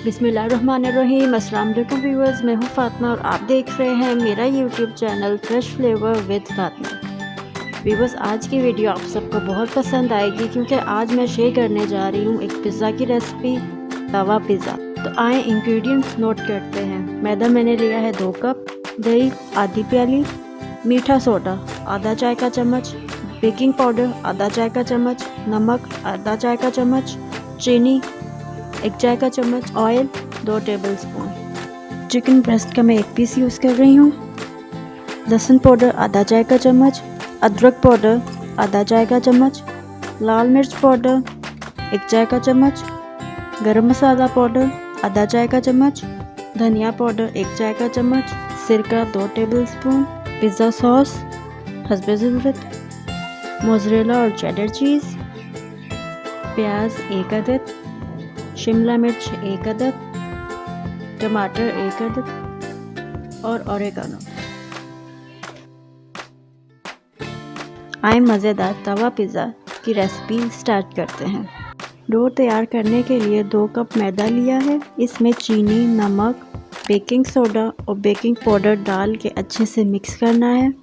बिस्मिल्लाहिर्रहमानिर्रहीम। अस्सलाम वालेकुम व्यूअर्स, मैं हूँ फातिमा और आप देख रहे हैं मेरा YouTube channel fresh flavour with Fatima. Viewers, आज की वीडियो आप सबको बहुत पसंद आएगी क्योंकि आज मैं शेयर करने जा रही हूँ एक पिज़्ज़ा की रेसिपी, तवा पिज़्ज़ा। तो आए इंग्रेडिएंट्स नोट करते हैं। मैदा मैंने लिया है 2 कप, दही आधी प्याली, मीठा सोडा आधा चाय का चम्मच, बेकिंग पाउडर आधा चाय का चम्मच, नमक आधा चाय का चम्मच, चीनी 1 चाय का चम्मच, ऑयल 2 टेबलस्पून। चिकन ब्रेस्ट का मैं 1 पीस यूज़ कर रही हूँ। लहसुन पाउडर आधा चाय का चम्मच, अदरक पाउडर आधा चाय का चम्मच, लाल मिर्च पाउडर 1 चाय का चम्मच, गरम मसाला पाउडर आधा चाय का चम्मच, धनिया पाउडर 1 चाय का चम्मच, सिरका 2 टेबलस्पून, पिज़्ज़ा सॉस हस्बे ज़रूरत, मोज़रेला और चेडर चीज़, प्याज 1 अदद, शिमला मिर्च 1 अदद, टमाटर 1 अदद और ओरेगानो। आए मज़ेदार तवा पिज़्ज़ा की रेसिपी स्टार्ट करते हैं। डो तैयार करने के लिए 2 कप मैदा लिया है। इसमें चीनी, नमक, बेकिंग सोडा और बेकिंग पाउडर डाल के अच्छे से मिक्स करना है।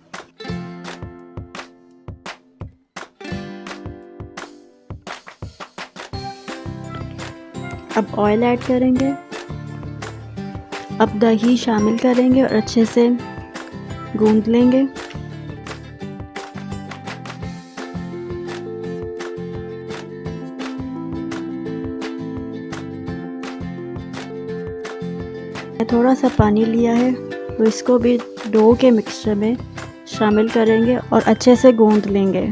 अब ऑयल ऐड करेंगे। अब दही शामिल करेंगे और अच्छे से गूंद लेंगे। थोड़ा सा पानी लिया है तो इसको भी डो के मिक्सचर में शामिल करेंगे और अच्छे से गूंद लेंगे।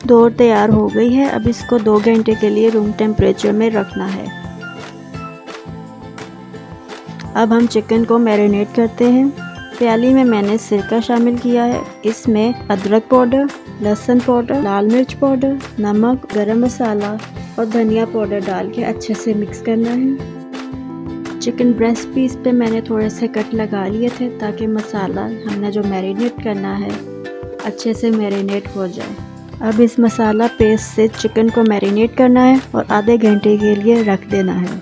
डो तैयार हो गई है। अब इसको 2 घंटे के लिए रूम टेम्परेचर में रखना है। अब हम चिकन को मैरिनेट करते हैं। प्याली में मैंने सिरका शामिल किया है। इसमें अदरक पाउडर, लहसुन पाउडर, लाल मिर्च पाउडर, नमक, गरम मसाला और धनिया पाउडर डाल के अच्छे से मिक्स करना है। चिकन ब्रेस्ट पीस पे मैंने थोड़े से कट लगा लिए थे ताकि मसाला हमने जो मैरिनेट करना है अच्छे से मैरिनेट हो जाए। अब इस मसाला पेस्ट से चिकन को मैरिनेट करना है और आधे घंटे के लिए रख देना है।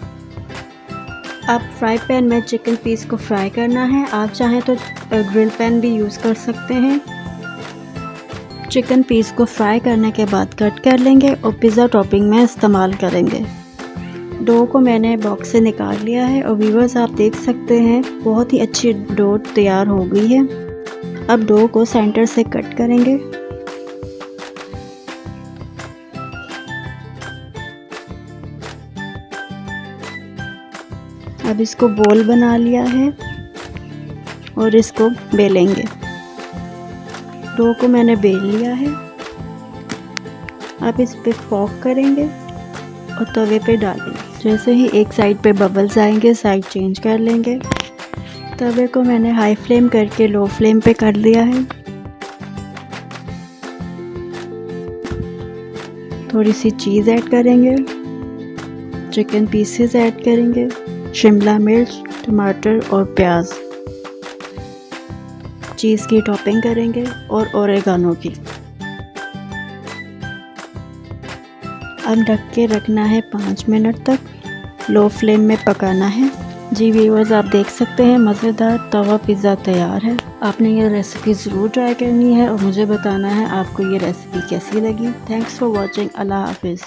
अब फ्राई पैन में चिकन पीस को फ्राई करना है। आप चाहें तो ग्रिल पैन भी यूज़ कर सकते हैं। चिकन पीस को फ्राई करने के बाद कट कर लेंगे और पिज़्ज़ा टॉपिंग में इस्तेमाल करेंगे। डो को मैंने बॉक्स से निकाल लिया है और व्यूअर्स आप देख सकते हैं बहुत ही अच्छी डो तैयार हो गई है। अब डो को सेंटर से कट करेंगे। अब इसको बोल बना लिया है और इसको बेलेंगे। डो को मैंने बेल लिया है। अब इस पे फोक करेंगे और तवे पे डालेंगे। जैसे ही एक साइड पे बबल्स आएंगे साइड चेंज कर लेंगे। तवे को मैंने हाई फ्लेम करके लो फ्लेम पे कर दिया है। थोड़ी सी चीज़ ऐड करेंगे, चिकन पीसेस ऐड करेंगे, शिमला मिर्च, टमाटर और प्याज, चीज़ की टॉपिंग करेंगे और ओरेगानो की। अब ढक के रखना है 5 मिनट तक। लो फ्लेम में पकाना है। जी व्यूअर्स, आप देख सकते हैं मज़ेदार तवा पिज़्ज़ा तैयार है। आपने ये रेसिपी ज़रूर ट्राई करनी है और मुझे बताना है आपको ये रेसिपी कैसी लगी। Thanks for watching. अल्लाह हाफिज़।